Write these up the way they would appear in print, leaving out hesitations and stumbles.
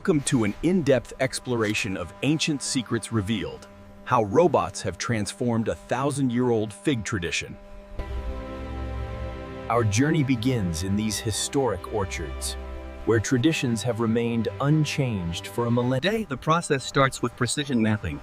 Welcome to an in-depth exploration of ancient secrets revealed, how robots have transformed a thousand-year-old fig tradition. Our journey begins in these historic orchards, where traditions have remained unchanged for a millennia. Today, the process starts with precision mapping.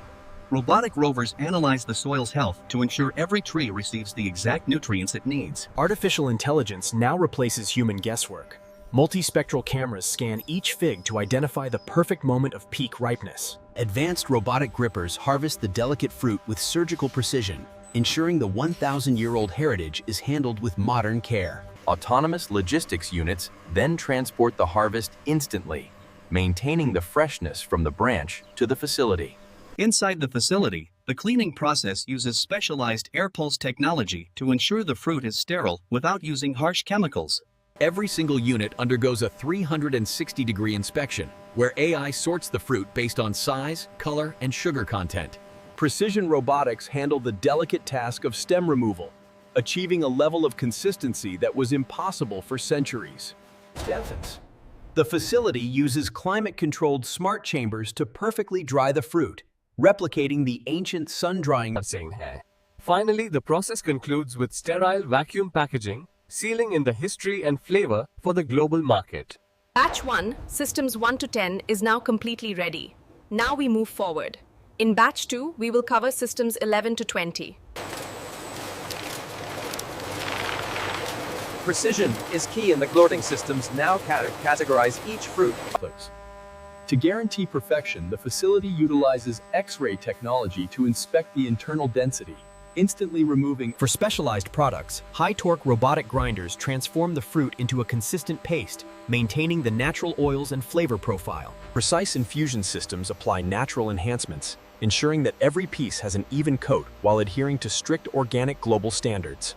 Robotic rovers analyze the soil's health to ensure every tree receives the exact nutrients it needs. Artificial intelligence now replaces human guesswork. Multispectral cameras scan each fig to identify the perfect moment of peak ripeness. Advanced robotic grippers harvest the delicate fruit with surgical precision, ensuring the 1,000-year-old heritage is handled with modern care. Autonomous logistics units then transport the harvest instantly, maintaining the freshness from the branch to the facility. Inside the facility, the cleaning process uses specialized air pulse technology to ensure the fruit is sterile without using harsh chemicals. Every single unit undergoes a 360-degree inspection, where AI sorts the fruit based on size, color, and sugar content. Precision robotics handle the delicate task of stem removal, achieving a level of consistency that was impossible for centuries. The facility uses climate-controlled smart chambers to perfectly dry the fruit, replicating the ancient sun-drying. Finally, the process concludes with sterile vacuum packaging, sealing in the history and flavor for the global market. Batch 1, systems 1 to 10, is now completely ready. Now we move forward. In batch 2, we will cover systems 11 to 20. Precision is key in the gloating systems now categorize each fruit. To guarantee perfection, the facility utilizes X-ray technology to inspect the internal density, instantly removing. For specialized products, high-torque robotic grinders transform the fruit into a consistent paste, maintaining the natural oils and flavor profile. Precise infusion systems apply natural enhancements, ensuring that every piece has an even coat while adhering to strict organic global standards.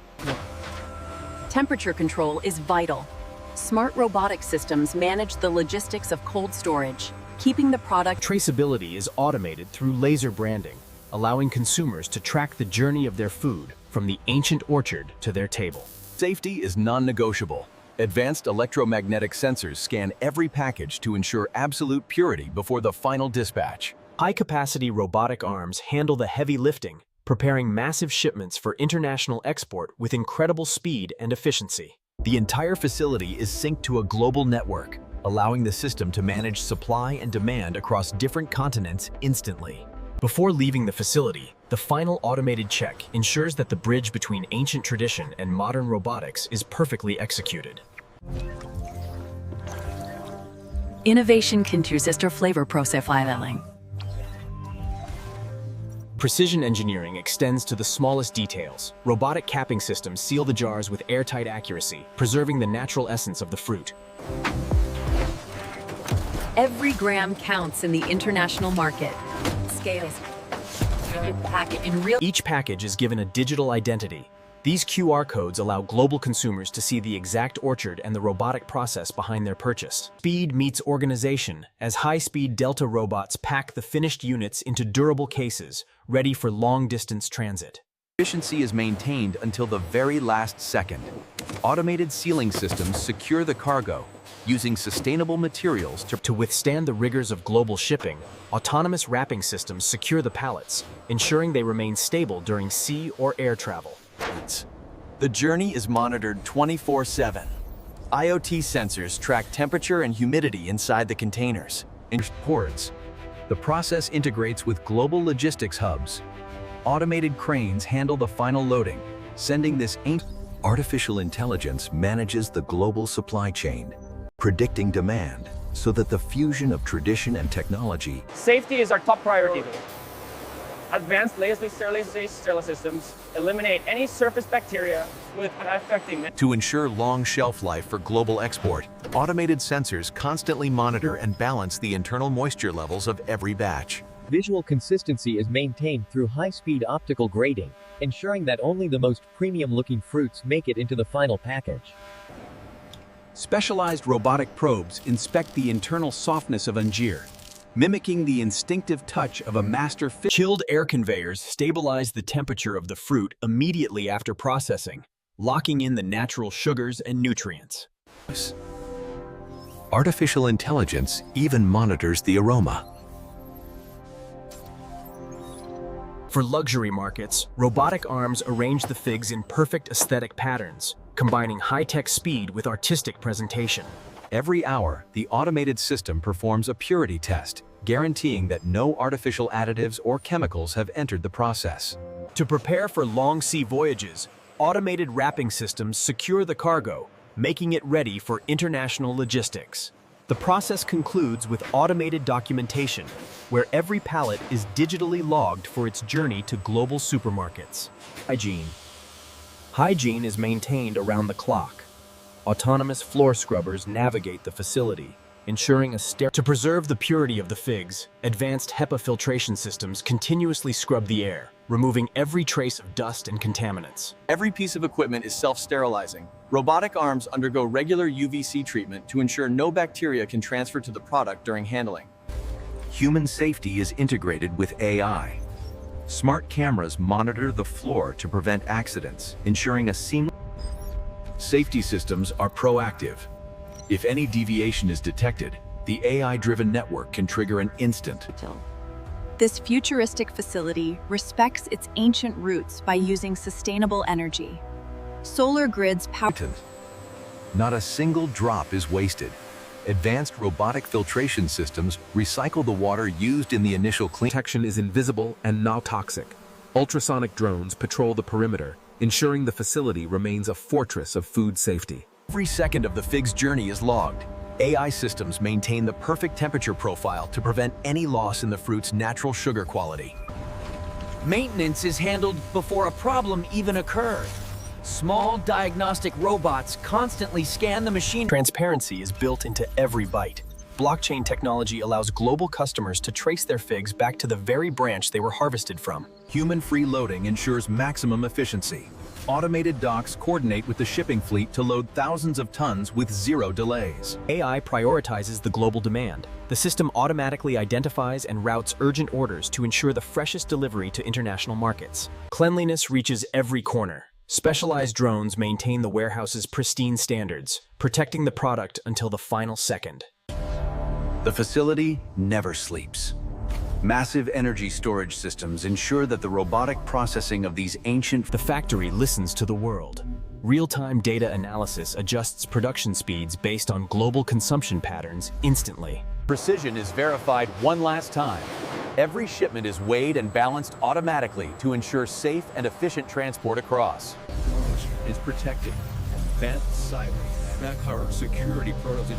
Temperature control is vital. Smart robotic systems manage the logistics of cold storage, keeping the product. Traceability is automated through laser branding, allowing consumers to track the journey of their food from the ancient orchard to their table. Safety is non-negotiable. Advanced electromagnetic sensors scan every package to ensure absolute purity before the final dispatch. High-capacity robotic arms handle the heavy lifting, preparing massive shipments for international export with incredible speed and efficiency. The entire facility is synced to a global network, allowing the system to manage supply and demand across different continents instantly. Before leaving the facility, the final automated check ensures that the bridge between ancient tradition and modern robotics is perfectly executed. Innovation consistent flavor profiling. Precision engineering extends to the smallest details. Robotic capping systems seal the jars with airtight accuracy, preserving the natural essence of the fruit. Every gram counts in the international market. Scales. Each package is given a digital identity. These QR codes allow global consumers to see the exact orchard and the robotic process behind their purchase. Speed meets organization as high-speed Delta robots pack the finished units into durable cases, ready for long-distance transit. Efficiency is maintained until the very last second. Automated sealing systems secure the cargo, using sustainable materials To withstand the rigors of global shipping, autonomous wrapping systems secure the pallets, ensuring they remain stable during sea or air travel. The journey is monitored 24/7. IoT sensors track temperature and humidity inside the containers. In ports, the process integrates with global logistics hubs. Automated cranes handle the final loading, sending this ancient. Artificial intelligence manages the global supply chain, predicting demand so that the fusion of tradition and technology. Safety is our top priority. Advanced laser sterilization systems eliminate any surface bacteria without affecting it. To ensure long shelf life for global export, automated sensors constantly monitor and balance the internal moisture levels of every batch. Visual consistency is maintained through high-speed optical grading, ensuring that only the most premium-looking fruits make it into the final package. Specialized robotic probes inspect the internal softness of anjeer, mimicking the instinctive touch of a master fish. Chilled air conveyors stabilize the temperature of the fruit immediately after processing, locking in the natural sugars and nutrients. Artificial intelligence even monitors the aroma. For luxury markets, robotic arms arrange the figs in perfect aesthetic patterns, combining high-tech speed with artistic presentation. Every hour, the automated system performs a purity test, guaranteeing that no artificial additives or chemicals have entered the process. To prepare for long sea voyages, automated wrapping systems secure the cargo, making it ready for international logistics. The process concludes with automated documentation, where every pallet is digitally logged for its journey to global supermarkets. Hygiene. Hygiene is maintained around the clock. Autonomous floor scrubbers navigate the facility, ensuring to preserve the purity of the figs, advanced HEPA filtration systems continuously scrub the air, removing every trace of dust and contaminants. Every piece of equipment is self-sterilizing. Robotic arms undergo regular UVC treatment to ensure no bacteria can transfer to the product during handling. Human safety is integrated with AI. Smart cameras monitor the floor to prevent accidents, ensuring a seamless. Safety systems are proactive. If any deviation is detected, the AI-driven network can trigger an instant. This futuristic facility respects its ancient roots by using sustainable energy. Solar grids power. Not a single drop is wasted. Advanced robotic filtration systems recycle the water used in the initial clean. Protection is invisible and not toxic. Ultrasonic drones patrol the perimeter, ensuring the facility remains a fortress of food safety. Every second of the fig's journey is logged. AI systems maintain the perfect temperature profile to prevent any loss in the fruit's natural sugar quality. Maintenance is handled before a problem even occurs. Small diagnostic robots constantly scan the machine. Transparency is built into every bite. Blockchain technology allows global customers to trace their figs back to the very branch they were harvested from. Human-free loading ensures maximum efficiency. Automated docks coordinate with the shipping fleet to load thousands of tons with zero delays. AI prioritizes the global demand. The system automatically identifies and routes urgent orders to ensure the freshest delivery to international markets. Cleanliness reaches every corner. Specialized drones maintain the warehouse's pristine standards, protecting the product until the final second. The facility never sleeps. Massive energy storage systems ensure that the robotic processing of these ancient. The factory listens to the world. Real-time data analysis adjusts production speeds based on global consumption patterns instantly. Precision is verified one last time. Every shipment is weighed and balanced automatically to ensure safe and efficient transport across. Is protected. Advanced cyber security protocols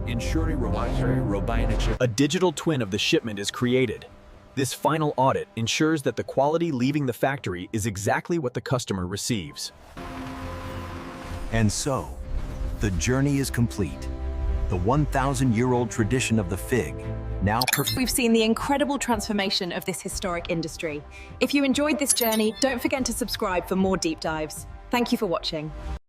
ensuring robotic. A digital twin of the shipment is created. This final audit ensures that the quality leaving the factory is exactly what the customer receives. And so, the journey is complete. The 1,000-year-old tradition of the fig, now We've seen the incredible transformation of this historic industry. If you enjoyed this journey, don't forget to subscribe for more deep dives. Thank you for watching.